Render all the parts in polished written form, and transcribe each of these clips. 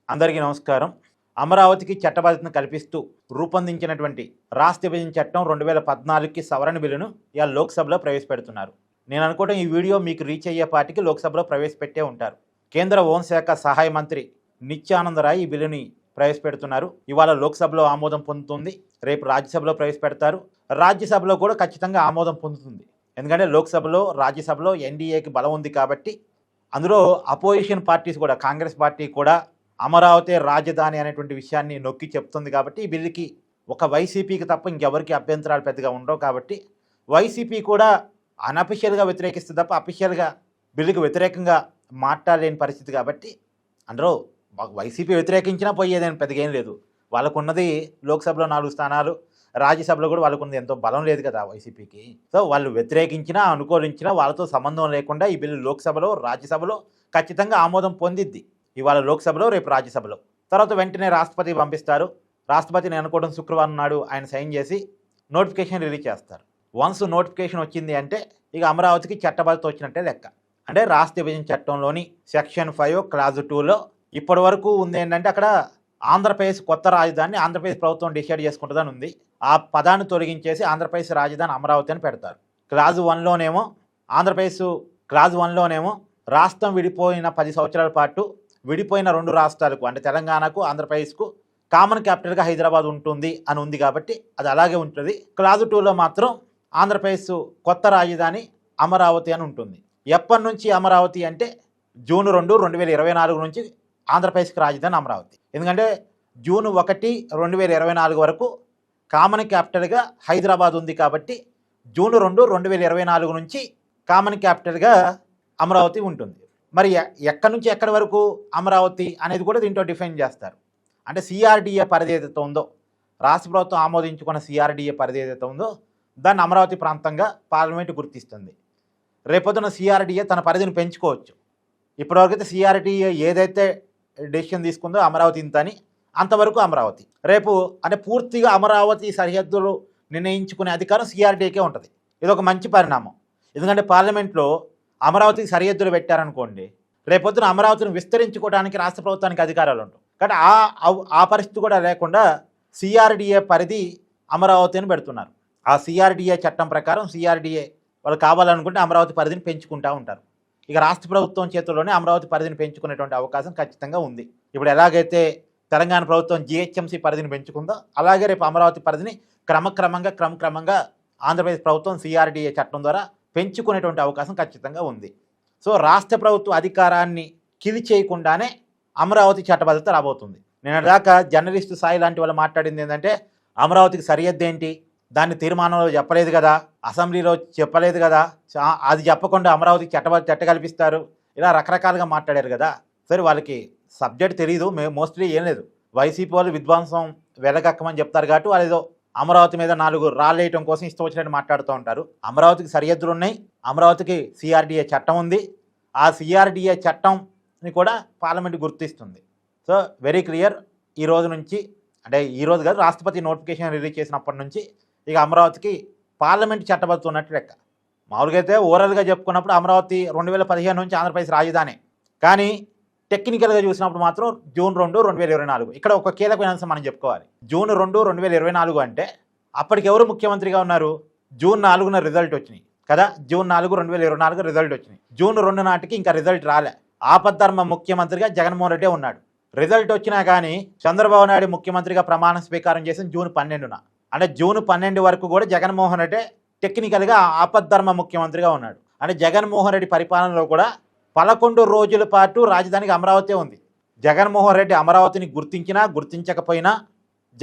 అందరికీ నమస్కారం. అమరావతికి చట్టబద్ధతను కల్పిస్తూ రూపొందించినటువంటి రాష్ట్ర విభజన చట్టం 2014కి సవరణ బిల్లును ఇవాళ లోక్సభలో ప్రవేశపెడుతున్నారు. నేను అనుకోవడం ఈ వీడియో మీకు రీచ్ అయ్యే పాటికి లోక్సభలో ప్రవేశపెట్టే ఉంటారు. కేంద్ర హోంశాఖ సహాయ మంత్రి నిత్యానంద రాయ్ ఈ బిల్లుని ప్రవేశపెడుతున్నారు. ఇవాళ లోక్సభలో ఆమోదం పొందుతుంది, రేపు రాజ్యసభలో ప్రవేశపెడతారు. రాజ్యసభలో కూడా ఖచ్చితంగా ఆమోదం పొందుతుంది. ఎందుకంటే లోక్సభలో రాజ్యసభలో ఎన్డీఏకి బలం ఉంది కాబట్టి, అందులో అపోజిషన్ పార్టీస్ కూడా, కాంగ్రెస్ పార్టీ కూడా అమరావతి రాజధాని అనేటువంటి విషయాన్ని నొక్కి చెప్తుంది కాబట్టి ఈ బిల్లుకి ఒక వైసీపీకి తప్ప ఇంకెవరికి అభ్యంతరాలు పెద్దగా ఉండవు. కాబట్టి వైసీపీ కూడా అనఫిషియల్గా వ్యతిరేకిస్తుంది తప్ప అఫిషియల్గా బిల్లుకు వ్యతిరేకంగా మాట్లాడలేని పరిస్థితి. కాబట్టి అందరూ వైసీపీ వ్యతిరేకించినా పోయేదని పెద్దగా ఏం లేదు. వాళ్ళకున్నది లోక్సభలో 4 స్థానాలు, రాజ్యసభలో కూడా వాళ్ళకున్నది ఎంతో బలం లేదు కదా వైసీపీకి. సో వాళ్ళు వ్యతిరేకించినా అనుకూలించినా వాళ్ళతో సంబంధం లేకుండా ఈ బిల్లు లోక్సభలో రాజ్యసభలో ఖచ్చితంగా ఆమోదం పొందిద్ది. ఇవాళ లోక్సభలో, రేపు రాజ్యసభలో. తర్వాత వెంటనే రాష్ట్రపతికి పంపిస్తారు. రాష్ట్రపతిని అనుకోవడం శుక్రవారం నాడు ఆయన సైన్ చేసి నోటిఫికేషన్ రిలీజ్ చేస్తారు. వన్స్ నోటిఫికేషన్ వచ్చింది అంటే ఇక అమరావతికి చట్టబద్ధత వచ్చినట్టే లెక్క. అంటే రాష్ట్ర విభజన చట్టంలోని సెక్షన్ 5 క్లాజ్ 2లో ఇప్పటి వరకు ఉంది ఏంటంటే అక్కడ ఆంధ్రప్రదేశ్ కొత్త రాజధానిని ఆంధ్రప్రదేశ్ ప్రభుత్వం డిసైడ్ చేసుకుంటుందని ఉంది. ఆ పదాన్ని తొలగించేసి ఆంధ్రప్రదేశ్ రాజధాని అమరావతి అని పెడతారు. క్లాజ్ 1లోనేమో ఆంధ్రప్రదేశ్, క్లాజ్ 1లోనేమో రాష్ట్రం విడిపోయిన 10 సంవత్సరాల పాటు విడిపోయిన 2 రాష్ట్రాలకు అంటే తెలంగాణకు, ఆంధ్రప్రదేశ్కు కామన్ క్యాపిటల్గా హైదరాబాద్ ఉంటుంది అని ఉంది కాబట్టి అది అలాగే ఉంటుంది. క్లాజ్ 2లో మాత్రం ఆంధ్రప్రదేశ్ కొత్త రాజధాని అమరావతి అని ఉంటుంది. ఎప్పటి నుంచి అమరావతి అంటే జూన్ 2, 2024 నుంచి ఆంధ్రప్రదేశ్కి రాజధాని అమరావతి. ఎందుకంటే జూన్ 1, 2024 వరకు కామన్ క్యాపిటల్గా హైదరాబాద్ ఉంది కాబట్టి జూన్ 2, 2024 నుంచి కామన్ క్యాపిటల్గా అమరావతి ఉంటుంది. మరి ఎక్కడి నుంచి ఎక్కడి వరకు అమరావతి అనేది కూడా దీంట్లో డిఫైన్ చేస్తారు. అంటే సిఆర్డిఏ పరిధి ఏదైతే ఉందో, రాష్ట్ర ప్రభుత్వం ఆమోదించుకున్న సిఆర్డిఏ పరిధి ఏదైతే ఉందో దాన్ని అమరావతి ప్రాంతంగా పార్లమెంటు గుర్తిస్తుంది. రేపొద్దున సిఆర్డిఏ తన పరిధిని పెంచుకోవచ్చు. ఇప్పటివరకైతే సిఆర్డిఏ ఏదైతే డెసిషన్ తీసుకుందో అమరావతి ఇంత అని, అంతవరకు అమరావతి. రేపు అంటే పూర్తిగా అమరావతి సరిహద్దులు నిర్ణయించుకునే అధికారం సిఆర్డిఏకే ఉంటుంది. ఇది ఒక మంచి పరిణామం. ఎందుకంటే పార్లమెంట్లో అమరావతికి సరిహద్దులు పెట్టారనుకోండి, రేపొద్దున అమరావతిని విస్తరించుకోవడానికి రాష్ట్ర ప్రభుత్వానికి అధికారాలు ఉంటాయి. కానీ ఆ పరిస్థితి కూడా లేకుండా సిఆర్డిఏ పరిధి అమరావతి అని పెడుతున్నారు. ఆ సిఆర్డిఏ చట్టం ప్రకారం సిఆర్డిఏ వాళ్ళు కావాలనుకుంటే అమరావతి పరిధిని పెంచుకుంటూ ఉంటారు. ఇక రాష్ట్ర ప్రభుత్వం చేతుల్లోనే అమరావతి పరిధిని పెంచుకునేటువంటి అవకాశం ఖచ్చితంగా ఉంది. ఇప్పుడు ఎలాగైతే తెలంగాణ ప్రభుత్వం జిహెచ్ఎంసీ పరిధిని పెంచుకుందో అలాగే రేపు అమరావతి పరిధిని క్రమక్రమంగా ఆంధ్రప్రదేశ్ ప్రభుత్వం సిఆర్డిఏ చట్టం ద్వారా పెంచుకునేటువంటి అవకాశం ఖచ్చితంగా ఉంది. సో రాష్ట్ర ప్రభుత్వ అధికారాన్ని కిలి చేయకుండానే అమరావతి చట్టబద్ధత రాబోతుంది. నేను దాకా జర్నలిస్టు సాయి లాంటి వాళ్ళు మాట్లాడింది ఏంటంటే అమరావతికి సరిహద్దు ఏంటి, దాన్ని తీర్మానంలో చెప్పలేదు కదా, అసెంబ్లీలో చెప్పలేదు కదా, అది చెప్పకుండా అమరావతికి చట్ట కల్పిస్తారు, ఇలా రకరకాలుగా మాట్లాడారు కదా. సరే వాళ్ళకి సబ్జెక్ట్ తెలియదు, మోస్ట్లీ ఏం లేదు. వైసీపీ వాళ్ళు విధ్వంసం వెలగక్కమని చెప్తారు కాబట్టి వాళ్ళు ఏదో అమరావతి మీద 4 రాళ్ళు వేయటం కోసం ఇష్టం వచ్చినట్టు మాట్లాడుతూ ఉంటారు. అమరావతికి సరిహద్దులు ఉన్నాయి, అమరావతికి సిఆర్డిఏ చట్టం ఉంది. ఆ సిఆర్డిఏ చట్టంని కూడా పార్లమెంట్ గుర్తిస్తుంది. So very clear. ఈ రోజు నుంచి, అంటే ఈ రోజు కాదు, రాష్ట్రపతి నోటిఫికేషన్ రిలీజ్ చేసినప్పటి నుంచి ఇక అమరావతికి పార్లమెంట్ చట్టబద్ధత ఉన్నట్టు లెక్క. మామూలుగా అయితే ఓవరాల్గా చెప్పుకున్నప్పుడు అమరావతి 2015 నుంచి ఆంధ్రప్రదేశ్ రాజధాని. కానీ టెక్నికల్గా చూసినప్పుడు మాత్రం జూన్ 2, 2024. ఇక్కడ ఒక కీలకమైన అంశం మనం చెప్పుకోవాలి. జూన్ 2, 2024 అంటే అప్పటికి ఎవరు ముఖ్యమంత్రిగా ఉన్నారు? జూన్ 4న రిజల్ట్ వచ్చినాయి కదా. జూన్ 4, 2024 రిజల్ట్ వచ్చినాయి. జూన్ 2 నాటికి ఇంకా రిజల్ట్ రాలే. ఆపద్ధర్మ ముఖ్యమంత్రిగా జగన్మోహన్ రెడ్డి ఉన్నాడు. రిజల్ట్ వచ్చినా కానీ చంద్రబాబు నాయుడు ముఖ్యమంత్రిగా ప్రమాణ స్వీకారం చేసిన జూన్ 12న. అంటే జూన్ 12 వరకు కూడా జగన్మోహన్ రెడ్డి టెక్నికల్గా ఆపద్ధర్మ ముఖ్యమంత్రిగా ఉన్నాడు. అంటే జగన్మోహన్ రెడ్డి పరిపాలనలో కూడా 11 రోజుల పాటు రాజధానికి అమరావతి ఉంది. జగన్మోహన్ రెడ్డి అమరావతిని గుర్తించినా గుర్తించకపోయినా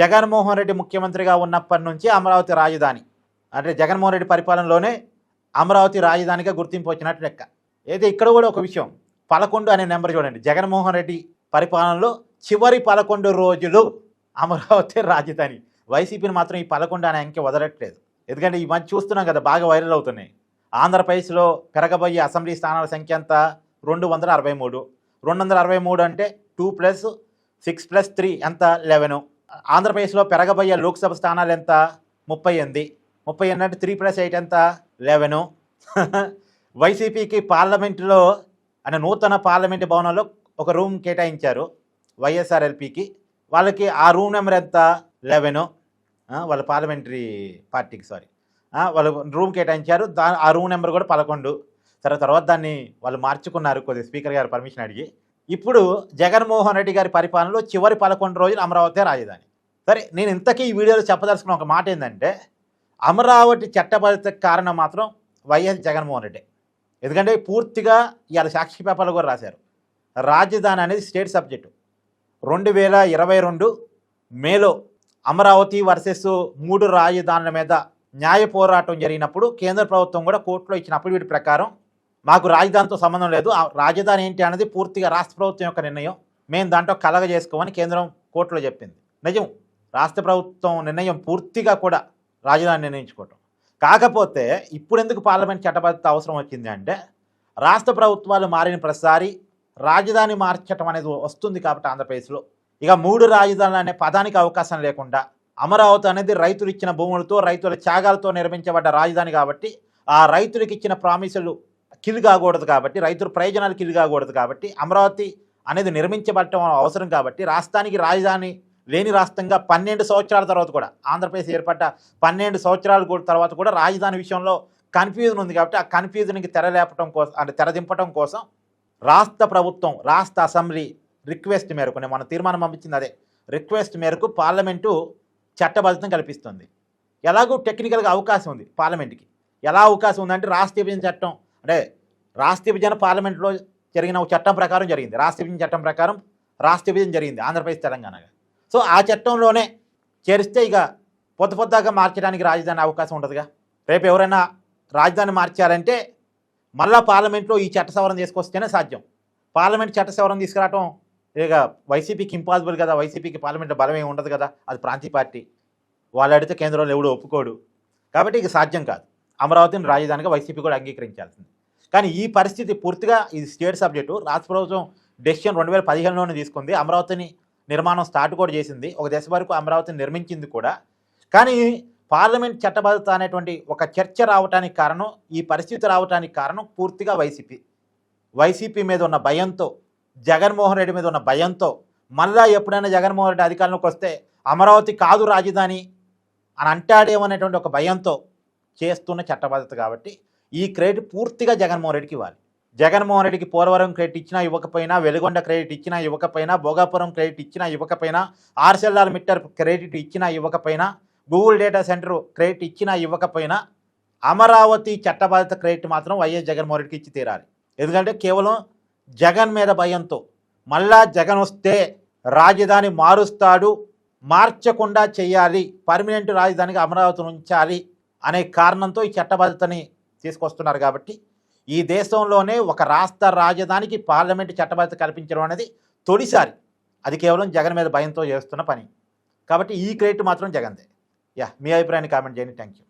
జగన్మోహన్ రెడ్డి ముఖ్యమంత్రిగా ఉన్నప్పటి నుంచి అమరావతి రాజధాని, అంటే జగన్మోహన్ రెడ్డి పరిపాలనలోనే అమరావతి రాజధానిగా గుర్తింపు వచ్చినట్టు లెక్క. అయితే ఇక్కడ కూడా ఒక విషయం, 11 అనే నెంబర్ చూడండి. జగన్మోహన్ రెడ్డి పరిపాలనలో చివరి 11 రోజులు అమరావతి రాజధాని. వైసీపీని మాత్రం ఈ 11 అనే అంకె వదలట్లేదు. ఎందుకంటే ఈ మధ్య చూస్తున్నాం కదా, బాగా వైరల్ అవుతున్నాయి. ఆంధ్రప్రదేశ్లో పెరగబోయే అసెంబ్లీ స్థానాల సంఖ్య ఎంత? 263. 263 అంటే 2 + 6 + 3 ఎంత? 11. ఆంధ్రప్రదేశ్లో పెరగబోయే లోక్సభ స్థానాలు ఎంత? 38. 38 అంటే 3 + 8 ఎంత? 11. వైసీపీకి పార్లమెంటులో అంటే నూతన పార్లమెంటు భవనంలో ఒక రూమ్ కేటాయించారు. వైఎస్ఆర్ఎల్పీకి. వాళ్ళకి ఆ రూమ్ నెంబర్ ఎంత 11, వాళ్ళ పార్లమెంటరీ పార్టీకి వాళ్ళ రూమ్ కేటాయించారు. ఆ రూమ్ నెంబర్ కూడా 11. సరే, తర్వాత దాన్ని వాళ్ళు మార్చుకున్నారు కొద్దిగా స్పీకర్ గారు పర్మిషన్ అడిగి. ఇప్పుడు జగన్మోహన్ రెడ్డి గారి పరిపాలనలో చివరి 11 రోజులు అమరావతి రాజధాని. సరే, నేను ఇంతకీ ఈ వీడియోలో చెప్పదలుచుకున్న ఒక మాట ఏంటంటే, అమరావతి చట్టబద్ధతకు కారణం మాత్రం వైఎస్ జగన్మోహన్ రెడ్డి. ఎందుకంటే పూర్తిగా ఇవాళ సాక్షి పేపర్లు కూడా రాశారు, రాజధాని అనేది స్టేట్ సబ్జెక్టు. 2022 మేలో అమరావతి వర్సెస్ 3 రాజధానుల మీద న్యాయ పోరాటం జరిగినప్పుడు కేంద్ర ప్రభుత్వం కూడా కోర్టులో ఇచ్చిన అఫిడవిట్ ప్రకారం మాకు రాజధానితో సంబంధం లేదు, ఆ రాజధాని ఏంటి అనేది పూర్తిగా రాష్ట్ర ప్రభుత్వం యొక్క నిర్ణయం, మేము దాంట్లో కలగ చేసుకోమని కేంద్రం కోర్టులో చెప్పింది. నిజం, రాష్ట్ర ప్రభుత్వం నిర్ణయం పూర్తిగా కూడా రాజధాని నిర్ణయించుకోవటం. కాకపోతే ఇప్పుడు ఎందుకు పార్లమెంట్ చట్టబద్ధత అవసరం వచ్చింది అంటే, రాష్ట్ర ప్రభుత్వాలు మారిన ప్రతిసారి రాజధాని మార్చడం అనేది వస్తుంది కాబట్టి ఆంధ్రప్రదేశ్లో ఇక 3 రాజధానులు అనే పదానికి అవకాశం లేకుండా, అమరావతి అనేది రైతులు ఇచ్చిన భూములతో రైతుల త్యాగాలతో నిర్మించబడ్డ రాజధాని కాబట్టి ఆ రైతులకు ఇచ్చిన ప్రామిసులు కిల్ కాకూడదు కాబట్టి, రైతుల ప్రయోజనాలు కిల్ కాకూడదు కాబట్టి, అమరావతి అనేది నిర్మించబడటం అవసరం కాబట్టి, రాష్ట్రానికి రాజధాని లేని రాష్ట్రంగా 12 సంవత్సరాల తర్వాత కూడా, ఆంధ్రప్రదేశ్ ఏర్పడ్డ 12 సంవత్సరాల తర్వాత కూడా రాజధాని విషయంలో కన్ఫ్యూజన్ ఉంది కాబట్టి ఆ కన్ఫ్యూజన్కి తెరలేపటం కోసం, అంటే తెరదింపటం కోసం రాష్ట్ర ప్రభుత్వం, రాష్ట్ర అసెంబ్లీ రిక్వెస్ట్ మేరకు, మన తీర్మానం పంపించింది అదే రిక్వెస్ట్ మేరకు పార్లమెంటు చట్టబద్ధతను కల్పిస్తుంది. ఎలాగో టెక్నికల్గా అవకాశం ఉంది పార్లమెంట్కి. ఎలా అవకాశం ఉందంటే, రాష్ట్ర విభజన చట్టం, అంటే రాష్ట్ర విభజన పార్లమెంట్లో జరిగిన ఒక చట్టం ప్రకారం జరిగింది. రాష్ట్ర విభజన చట్టం ప్రకారం రాష్ట్ర విభజన జరిగింది ఆంధ్రప్రదేశ్ తెలంగాణగా. సో ఆ చట్టంలోనే చేరిస్తే ఇక పొద్దుగా మార్చడానికి రాజధాని అవకాశం ఉంటుందిగా. రేపు ఎవరైనా రాజధాని మార్చారంటే మళ్ళా పార్లమెంట్లో ఈ చట్ట సవరణ తీసుకొస్తేనే సాధ్యం. పార్లమెంట్ చట్ట సవరణ తీసుకురావటం ఇక వైసీపీకి ఇంపాసిబుల్ కదా. వైసీపీకి పార్లమెంట్లో బలం ఏమి ఉండదు కదా, అది ప్రాంతీయ పార్టీ. వాళ్ళు అడిగితే కేంద్రంలో ఎవడు ఒప్పుకోడు కాబట్టి ఇక సాధ్యం కాదు. అమరావతిని రాజధానిగా వైసీపీ కూడా అంగీకరించాల్సింది. కానీ ఈ పరిస్థితి పూర్తిగా ఇది స్టేట్ సబ్జెక్టు. రాష్ట్ర ప్రభుత్వం డెసిషన్ 2015లోనే తీసుకుంది. అమరావతిని నిర్మాణం స్టార్ట్ కూడా చేసింది, ఒక దశ వరకు అమరావతిని నిర్మించింది కూడా. కానీ పార్లమెంట్ చట్టబద్ధత అనేటువంటి ఒక చర్చ రావడానికి కారణం, ఈ పరిస్థితి రావడానికి కారణం పూర్తిగా వైసీపీ మీద ఉన్న భయంతో, జగన్మోహన్ రెడ్డి మీద ఉన్న భయంతో, మళ్ళా ఎప్పుడైనా జగన్మోహన్ రెడ్డి అధికారంలోకి వస్తే అమరావతి కాదు రాజధాని అని అంటాడేమనేటువంటి ఒక భయంతో చేస్తున్న చట్టబద్ధత. కాబట్టి ఈ క్రెడిట్ పూర్తిగా జగన్మోహన్ రెడ్డికి ఇవ్వాలి. జగన్మోహన్ రెడ్డికి పోలవరం క్రెడిట్ ఇచ్చినా ఇవ్వకపోయినా, వెలుగొండ క్రెడిట్ ఇచ్చినా ఇవ్వకపోయినా, భోగాపురం క్రెడిట్ ఇచ్చినా ఇవ్వకపోయినా, ఆర్సెల్ఆర్ మిట్టర్ క్రెడిట్ ఇచ్చినా ఇవ్వకపోయినా, గూగుల్ డేటా సెంటర్ క్రెడిట్ ఇచ్చినా ఇవ్వకపోయినా, అమరావతి చట్టబద్ధత క్రెడిట్ మాత్రం వైఎస్ జగన్మోహన్ రెడ్డికి ఇచ్చి తీరాలి. ఎందుకంటే కేవలం జగన్ మీద భయంతో, మళ్ళా జగన్ వస్తే రాజధాని మారుస్తాడు, మార్చకుండా చేయాలి, పర్మనెంట్ రాజధానిగా అమరావతిని ఉంచాలి అనే కారణంతో ఈ చట్టబద్ధతని తీసుకొస్తున్నారు. కాబట్టి ఈ దేశంలోనే ఒక రాష్ట్ర రాజధానికి పార్లమెంటు చట్టబద్ధత కల్పించడం అనేది తొలిసారి. అది కేవలం జగన్ మీద భయంతో చేస్తున్న పని. కాబట్టి ఈ క్రెడిట్ మాత్రం జగన్దే. మీ అభిప్రాయాన్ని కామెంట్ చేయండి. Thank you.